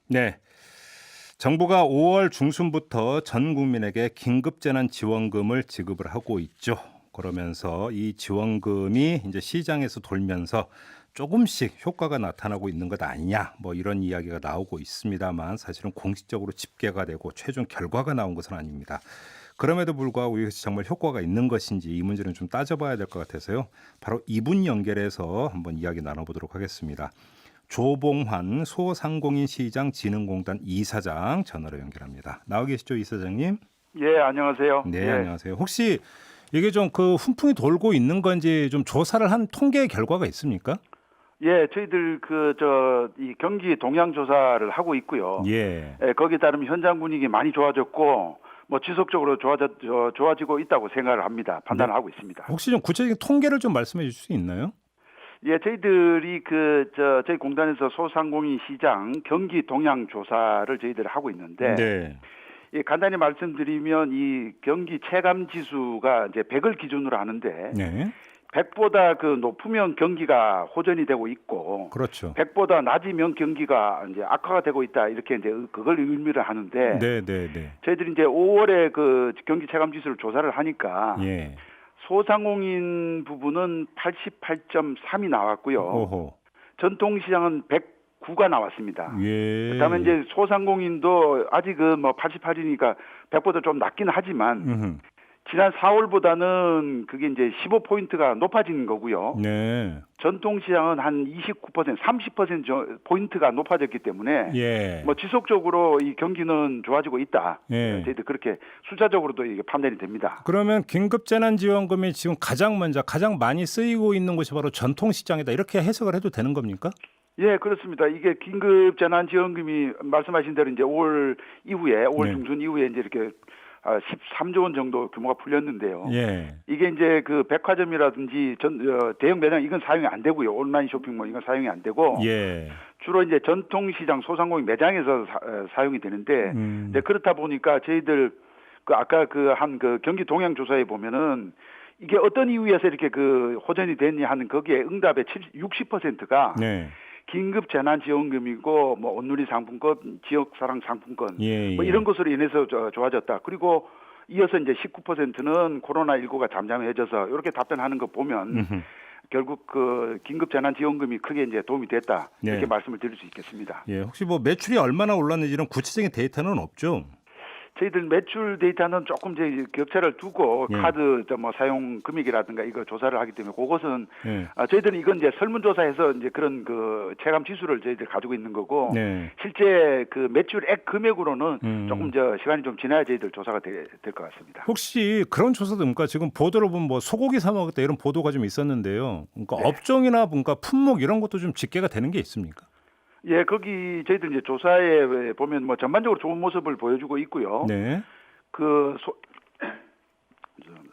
네. 정부가 5월 중순부터 전 국민에게 긴급재난지원금을 지급을 하고 있죠. 그러면서 이 지원금이 이제 시장에서 돌면서 조금씩 효과가 나타나고 있는 것 아니냐, 뭐 이런 이야기가 나오고 있습니다만 사실은 공식적으로 집계가 되고 최종 결과가 나온 것은 아닙니다. 그럼에도 불구하고 이것이 정말 효과가 있는 것인지 이 문제는 좀 따져봐야 될 것 같아서요. 바로 이분 연결해서 한번 이야기 나눠보도록 하겠습니다. 조봉환 소상공인 시장 진흥공단 이사장 전화로 연결합니다. 나와 계시죠, 이사장님? 예, 안녕하세요. 네, 예, 안녕하세요. 혹시 이게 좀 그 훈풍이 돌고 있는 건지 좀 조사를 한 통계 결과가 있습니까? 예, 저희들 이 경기 동향 조사를 하고 있고요. 예. 예, 거기에 따르면 현장 분위기 많이 좋아졌고, 뭐 지속적으로 좋아지고 있다고 생각을 합니다. 네. 판단을 하고 있습니다. 혹시 좀 구체적인 통계를 좀 말씀해 주실 수 있나요? 예, 저희들이 저희 공단에서 소상공인 시장 경기 동향 조사를 저희들 하고 있는데, 네. 예, 간단히 말씀드리면 이 경기 체감 지수가 이제 100을 기준으로 하는데, 네. 100보다 높으면 경기가 호전이 되고 있고 그렇죠. 100보다 낮으면 경기가 이제 악화가 되고 있다 이렇게 이제 그걸 의미를 하는데 네, 네, 네. 저희들이 이제 5월에 그 경기 체감 지수를 조사를 하니까 예. 소상공인 부분은 88.3이 나왔고요. 오호. 전통시장은 109가 나왔습니다. 예. 그다음에 이제 소상공인도 아직 뭐 88이니까 100보다 좀 낮긴 하지만 음흠. 지난 4월보다는 그게 이제 15포인트가 높아진 거고요. 네. 전통시장은 한 29%, 30% 포인트가 높아졌기 때문에 예. 뭐 지속적으로 이 경기는 좋아지고 있다. 예. 저희들 그렇게 숫자적으로도 이게 판단이 됩니다. 그러면 긴급재난지원금이 지금 가장 먼저 가장 많이 쓰이고 있는 곳이 바로 전통시장이다 이렇게 해석을 해도 되는 겁니까? 예, 그렇습니다. 이게 긴급재난지원금이 말씀하신 대로 이제 5월 이후에, 5월 네. 중순 이후에 이제 이렇게 13조 원 정도 규모가 풀렸는데요. 예. 이게 이제 그 백화점이라든지 대형 매장 이건 사용이 안 되고요. 온라인 쇼핑 뭐 이건 사용이 안 되고 예. 주로 이제 전통시장 소상공인 매장에서 사용이 되는데 이제 그렇다 보니까 저희들 아까 경기 동향 조사에 보면은 이게 어떤 이유에서 이렇게 호전이 됐냐 하는 거기에 응답의 60%가 네. 긴급 재난지원금이고 뭐 온누리 상품권, 지역사랑 상품권 예, 뭐 예. 이런 것으로 인해서 좋아졌다. 그리고 이어서 이제 19%는 코로나19가 잠잠해져서 이렇게 답변하는 거 보면 음흠. 결국 긴급 재난지원금이 크게 이제 도움이 됐다. 네. 이렇게 말씀을 드릴 수 있겠습니다. 예. 혹시 뭐 매출이 얼마나 올랐는지 이런 구체적인 데이터는 없죠? 저희들 매출 데이터는 조금 이제 격차를 두고 예. 카드 뭐 사용 금액이라든가 이거 조사를 하기 때문에 그것은 예. 저희들은 이건 이제 설문조사에서 이제 그런 체감 지수를 저희들 가지고 있는 거고 네. 실제 매출액 금액으로는 조금 시간이 좀 지나야 저희들 조사가 될 것 같습니다. 혹시 그런 조사도 그러니까 지금 보도를 보면 뭐 소고기 사 먹었다 이런 보도가 좀 있었는데요. 그러니까 네. 업종이나 뭔가 품목 이런 것도 좀 집계가 되는 게 있습니까? 예, 거기 저희들 이제 조사에 보면 뭐 전반적으로 좋은 모습을 보여주고 있고요. 네.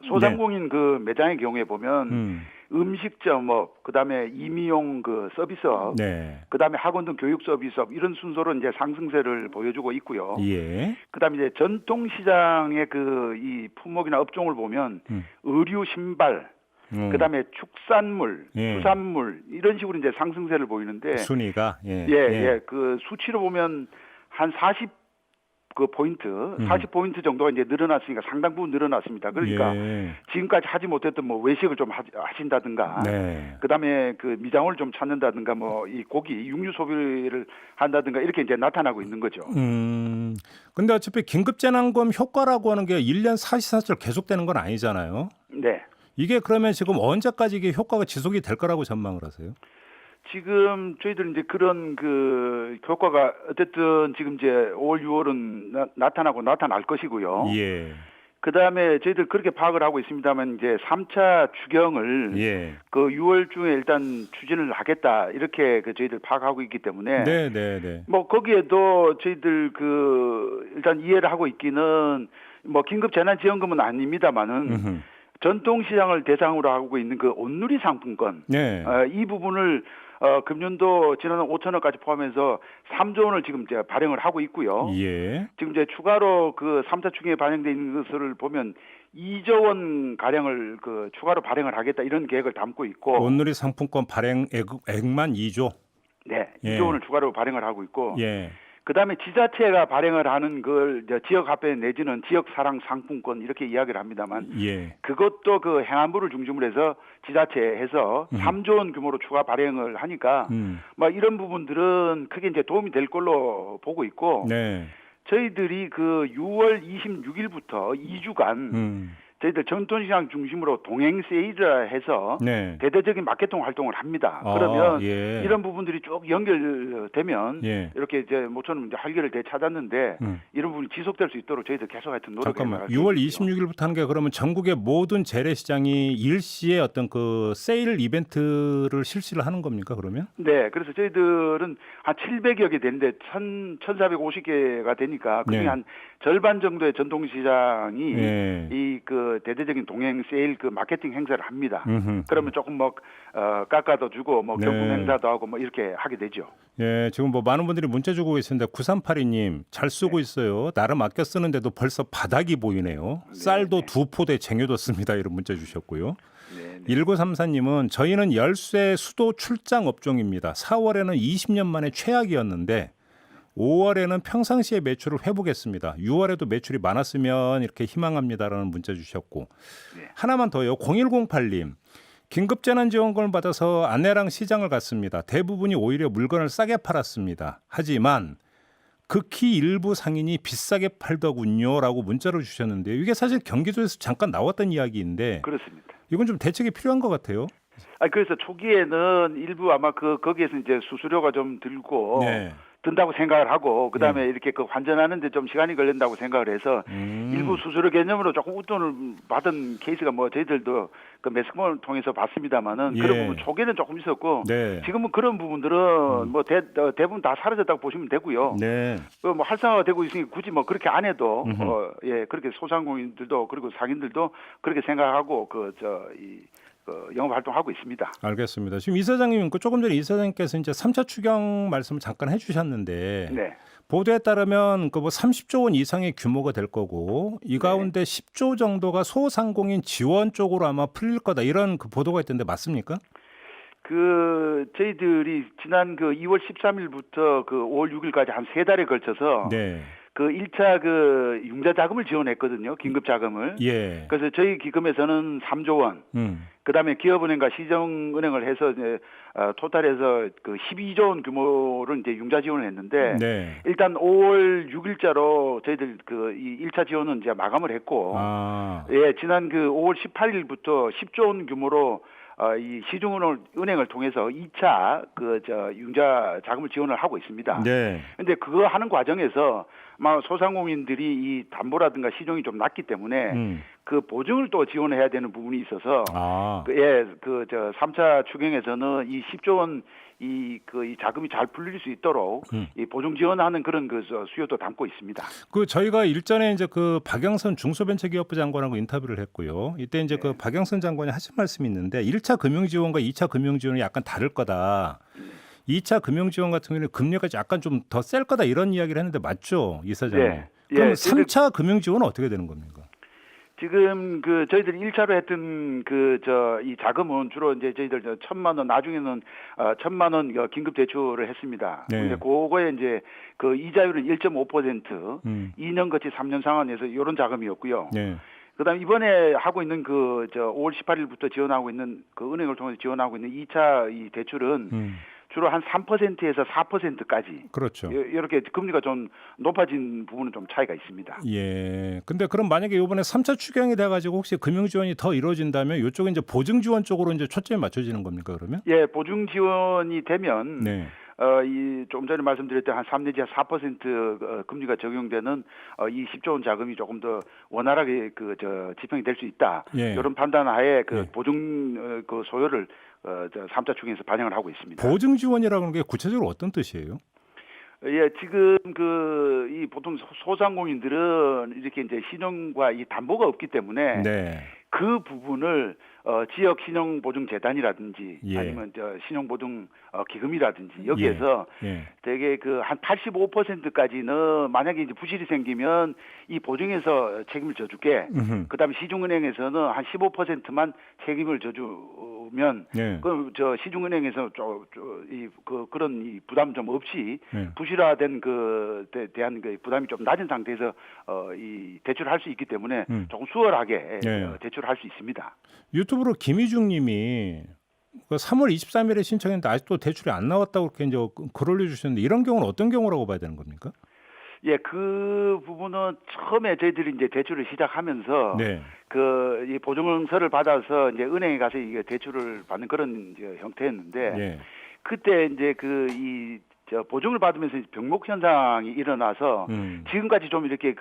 소상공인 매장의 경우에 보면 네. 음식점 그다음에 임의용 서비스업, 네. 그다음에 학원 등 교육 서비스업 이런 순서로 이제 상승세를 보여주고 있고요. 예. 그다음에 이제 전통 시장의 이 품목이나 업종을 보면 의류, 신발, 그다음에 축산물, 예. 수산물 이런 식으로 이제 상승세를 보이는데 순위가 예. 예. 수치로 보면 한 40포인트, 40포인트 정도가 이제 늘어났으니까 상당 부분 늘어났습니다. 그러니까 예. 지금까지 하지 못했던 뭐 외식을 좀 하신다든가, 네. 그다음에 미장을 좀 찾는다든가, 뭐 이 고기, 육류 소비를 한다든가 이렇게 이제 나타나고 있는 거죠. 근데 어차피 긴급재난금 효과라고 하는 게 1년 사시사철 계속되는 건 아니잖아요. 네. 이게 그러면 지금 언제까지 이게 효과가 지속이 될 거라고 전망을 하세요? 지금 저희들 이제 그런 효과가 어쨌든 지금 이제 5월, 6월은 나타날 것이고요. 예. 그다음에 저희들 그렇게 파악을 하고 있습니다만 이제 3차 추경을 예. 6월 중에 일단 추진을 하겠다 이렇게 저희들 파악하고 있기 때문에 네. 뭐 거기에도 저희들 일단 이해를 하고 있기는 뭐 긴급 재난지원금은 아닙니다만은 전통시장을 대상으로 하고 있는 온누리 상품권 네. 이 부분을 금년도 지난해 5천억까지 포함해서 3조 원을 지금 제가 발행을 하고 있고요. 예. 지금 이제 추가로 3차 추경에 반영되어 있는 것을 보면 2조 원 가량을 추가로 발행을 하겠다 이런 계획을 담고 있고 온누리 상품권 발행 액만 2조. 네, 예. 2조 원을 추가로 발행을 하고 있고 예. 그다음에 지자체가 발행을 하는 걸 지역 화폐 내지는 지역 사랑 상품권 이렇게 이야기를 합니다만 예. 그것도 그 행안부를 중심으로 해서 지자체에서 3조 원 규모로 추가 발행을 하니까 막 이런 부분들은 크게 이제 도움이 될 걸로 보고 있고 네. 저희들이 그 6월 26일부터 2주간 저희들 전통시장 중심으로 동행 세일을 해서 네. 대대적인 마케팅 활동을 합니다. 아, 그러면 예. 이런 부분들이 쭉 연결되면 예. 이렇게 이제 모처럼 이제 활기를 되찾았는데 이런 부분이 지속될 수 있도록 저희들 계속 하여튼 노력해 잠깐만. 나갈 6월 계획이죠. 26일부터 하는 게 그러면 전국의 모든 재래시장이 일시에 어떤 그 세일 이벤트를 실시를 하는 겁니까? 그러면? 네, 그래서 저희들은 한 700여 개 되는데 1,450개가 되니까 그중에 네. 한 절반 정도의 전통시장이 네. 이 그 대대적인 동행 세일 그 마케팅 행사를 합니다. 음흠. 그러면 조금 뭐 깎아도 주고 뭐 네. 경품 행사도 하고 뭐 이렇게 하게 되죠. 예, 지금 뭐 많은 분들이 문자 주고 계시는데 9382님 잘 쓰고 있어요. 나름 아껴 쓰는데도 벌써 바닥이 보이네요. 쌀도 2포대 쟁여뒀습니다. 이런 문자 주셨고요. 네, 1934님은 저희는 열쇠 수도 출장 업종입니다. 4월에는 20년 만에 최악이었는데 5월에는 평상시의 매출을 회복했습니다. 6월에도 매출이 많았으면 이렇게 희망합니다라는 문자 주셨고 네. 하나만 더요. 0108님. 긴급재난지원금을 받아서 아내랑 시장을 갔습니다. 대부분이 오히려 물건을 싸게 팔았습니다. 하지만 극히 일부 상인이 비싸게 팔더군요라고 문자를 주셨는데요. 이게 사실 경기도에서 잠깐 나왔던 이야기인데 그렇습니다. 이건 좀 대책이 필요한 것 같아요. 그래서 초기에는 일부 아마 거기에서 이제 수수료가 좀 들고 네. 든다고 생각을 하고 그다음에 이렇게 그 환전하는데 좀 시간이 걸린다고 생각을 해서 일부 수수료 개념으로 조금 웃돈을 받은 케이스가 뭐 저희들도 그 매스컴을 통해서 봤습니다만은 예. 그런 부분 초기에는 조금 있었고 네. 지금은 그런 부분들은 뭐 대부분 다 사라졌다고 보시면 되고요. 네. 뭐 활성화되고 있으니 굳이 뭐 그렇게 안 해도 예 그렇게 소상공인들도 그리고 상인들도 그렇게 생각하고 영업 활동하고 있습니다. 알겠습니다. 지금 이사장님 조금 전에 이사장님께서 이제 3차 추경 말씀을 잠깐 해주셨는데 네. 보도에 따르면 그 뭐 30조 원 이상의 규모가 될 거고 이 가운데 10조 정도가 소상공인 지원 쪽으로 아마 풀릴 거다 이런 그 보도가 있던데 맞습니까? 저희들이 지난 2월 13일부터 5월 6일까지 한 3달에 걸쳐서 네. 1차 융자 자금을 지원했거든요. 긴급 자금을. 예. 그래서 저희 기금에서는 3조 원. 그다음에 기업은행과 시정은행을 해서 이제 토탈해서 12조 원 규모를 이제 융자 지원을 했는데 네. 일단 5월 6일자로 저희들 이 1차 지원은 이제 마감을 했고 예, 지난 5월 18일부터 10조 원 규모로 이 시중은행을 통해서 2차 융자 자금을 지원을 하고 있습니다. 네. 근데 그거 하는 과정에서 소상공인들이 이 담보라든가 시중이 좀 낮기 때문에 그 보증을 또 지원해야 되는 부분이 있어서 3차 추경에서는 이 10조 원 이 자금이 잘 풀릴 수 있도록 이 보증 지원하는 그런 수요도 담고 있습니다. 저희가 일전에 이제 박영선 중소벤처기업부 장관하고 인터뷰를 했고요. 이때 이제 박영선 장관이 하신 말씀이 있는데 1차 금융지원과 2차 금융지원이 약간 다를 거다. 2차 금융지원 같은 경우는 금리가 약간 좀 더 셀 거다 이런 이야기를 했는데 맞죠, 이사장님? 네. 그럼 예, 3차 금융지원은 어떻게 되는 겁니까? 지금 저희들이 1차로 했던 이 자금은 주로 이제 저희들 1,000만 원 나중에는 1,000만 원 긴급 대출을 했습니다. 네. 근데 그거에 이제 이자율은 1.5%, 2년 거치 3년 상환해서 이런 자금이었고요. 네. 그다음 이번에 하고 있는 5월 18일부터 지원하고 있는 은행을 통해서 지원하고 있는 2차 이 대출은 주로 한 3%에서 4%까지. 그렇죠. 이렇게 금리가 좀 높아진 부분은 좀 차이가 있습니다. 예. 근데 그럼 만약에 이번에 3차 추경이 돼 가지고 혹시 금융 지원이 더 이루어진다면 이쪽에 이제 보증 지원 쪽으로 이제 초점이 맞춰지는 겁니까, 그러면? 예, 보증 지원이 되면 네. 조금 전에 말씀드렸던 한 3 내지 4% 금리가 적용되는 이 10조 원 자금이 조금 더 원활하게 집행이 될 수 있다. 예. 이런 판단하에 보증 소요를 3차 추경에서 반영을 하고 있습니다. 보증 지원이라는 게 구체적으로 어떤 뜻이에요? 예, 지금 이 보통 소상공인들은 이렇게 이제 신용과 이 담보가 없기 때문에 네. 그 부분을 지역 신용보증재단이라든지 예. 아니면 신용보증 기금이라든지 여기에서 되게 한 85%까지는 만약에 이제 부실이 생기면 이 보증에서 책임을 져줄게. 그다음에 시중은행에서는 한 15%만 책임을 져주고 나오면 네. 그 저 시중은행에서 그런 이 부담 좀 없이 네. 부실화된 대한 그 부담이 좀 낮은 상태에서 이 대출을 할 수 있기 때문에 조금 수월하게 네. 대출을 할 수 있습니다. 유튜브로 김희중님이 3월 23일에 신청했는데 아직도 대출이 안 나왔다고 그렇게 이제 글 올려주셨는데 이런 경우는 어떤 경우라고 봐야 되는 겁니까? 예, 그 부분은 처음에 저희들이 이제 대출을 시작하면서 네. 이 보증서를 받아서 이제 은행에 가서 이게 대출을 받는 그런 이제 형태였는데 네. 그때 이제 보증을 받으면서 병목 현상이 일어나서 지금까지 좀 이렇게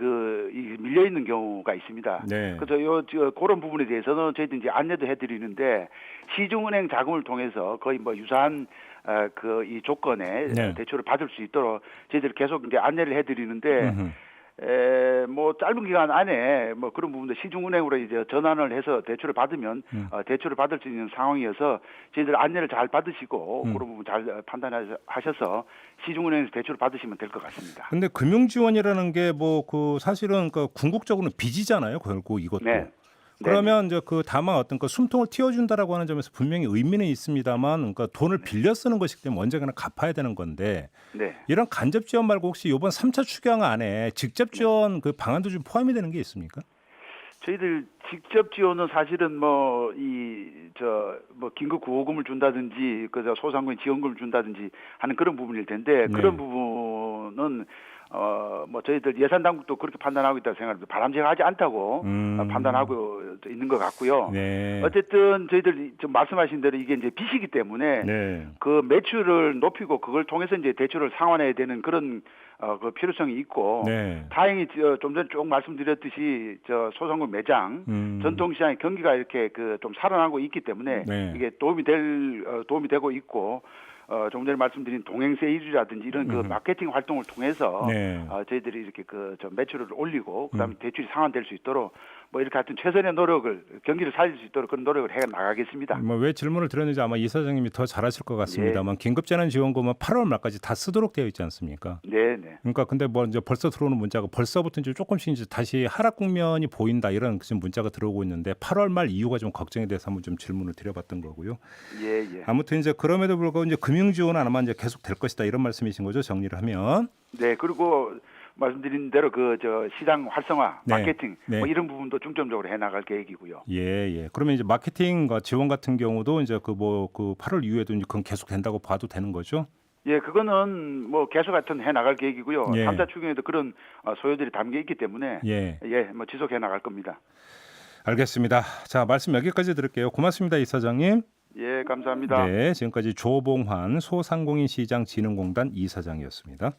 밀려 있는 경우가 있습니다. 네. 그래서 그런 부분에 대해서는 저희도 이제 안내도 해드리는데 시중은행 자금을 통해서 거의 뭐 유사한 이 조건에 네. 대출을 받을 수 있도록 저희들이 계속 이제 안내를 해드리는데 음흠. 뭐 짧은 기간 안에 뭐 그런 부분도 시중은행으로 이제 전환을 해서 대출을 받으면 대출을 받을 수 있는 상황이어서 저희들 안내를 잘 받으시고 그런 부분 잘 판단하셔서 시중은행에서 대출을 받으시면 될 것 같습니다. 근데 금융 지원이라는 게 뭐 사실은 궁극적으로는 빚이잖아요. 결국 이것도. 네. 그러면 이제 다만 어떤 숨통을 틔워준다라고 하는 점에서 분명히 의미는 있습니다만, 그러니까 돈을 빌려 쓰는 것이기 때문에 언젠가는 갚아야 되는 건데, 네. 이런 간접 지원 말고 혹시 이번 3차 추경 안에 직접 지원 방안도 좀 포함이 되는 게 있습니까? 저희들 직접 지원은 사실은 긴급 구호금을 준다든지 소상공인 지원금을 준다든지 하는 그런 부분일 텐데 그런 부분은 저희들 예산 당국도 그렇게 판단하고 있다고 생각합니다. 바람직하지 않다고 판단하고 있는 것 같고요. 네. 어쨌든 저희들 좀 말씀하신 대로 이게 이제 빚이기 때문에 네. 그 매출을 높이고 그걸 통해서 이제 대출을 상환해야 되는 그런 그 필요성이 있고 네. 다행히 좀 전에 쭉 말씀드렸듯이 소상공인 매장 전통시장의 경기가 이렇게 좀 살아나고 있기 때문에 네. 이게 도움이 되고 있고 조금 전에 말씀드린 동행 세일이라든지 이런 마케팅 활동을 통해서 네. 저희들이 이렇게 매출을 올리고 그다음에 대출이 상환될 수 있도록 뭐 이렇게 하여튼 최선의 노력을 경기를 살릴 수 있도록 그런 노력을 해 나가겠습니다. 왜 질문을 드렸는지 아마 이사장님이 더 잘하실 것 같습니다만 긴급재난지원금은 8월 말까지 다 쓰도록 되어 있지 않습니까? 네. 그러니까 근데 이제 벌써 들어오는 문자가 벌써부터 이제 조금씩 이제 다시 하락 국면이 보인다 이런 지금 문자가 들어오고 있는데 8월 말 이유가 좀 걱정이 돼서 한번 좀 질문을 드려봤던 거고요. 예. 아무튼 이제 그럼에도 불구하고 이제 금융지원은 아마 이제 계속 될 것이다 이런 말씀이신 거죠, 정리를 하면. 네. 그리고 말씀드린 대로 시장 활성화, 네. 마케팅 네. 뭐 이런 부분도 중점적으로 해 나갈 계획이고요. 예. 그러면 이제 마케팅과 지원 같은 경우도 이제 8월 이후에도 이제 그건 계속 된다고 봐도 되는 거죠? 예, 그거는 뭐 계속 하여튼 해 나갈 계획이고요. 예. 3차 추경에도 그런 소요들이 담겨 있기 때문에 뭐 지속해 나갈 겁니다. 알겠습니다. 자, 말씀 여기까지 드릴게요. 고맙습니다, 이사장님. 예, 감사합니다. 네, 지금까지 조봉환 소상공인 시장 진흥공단 이사장이었습니다.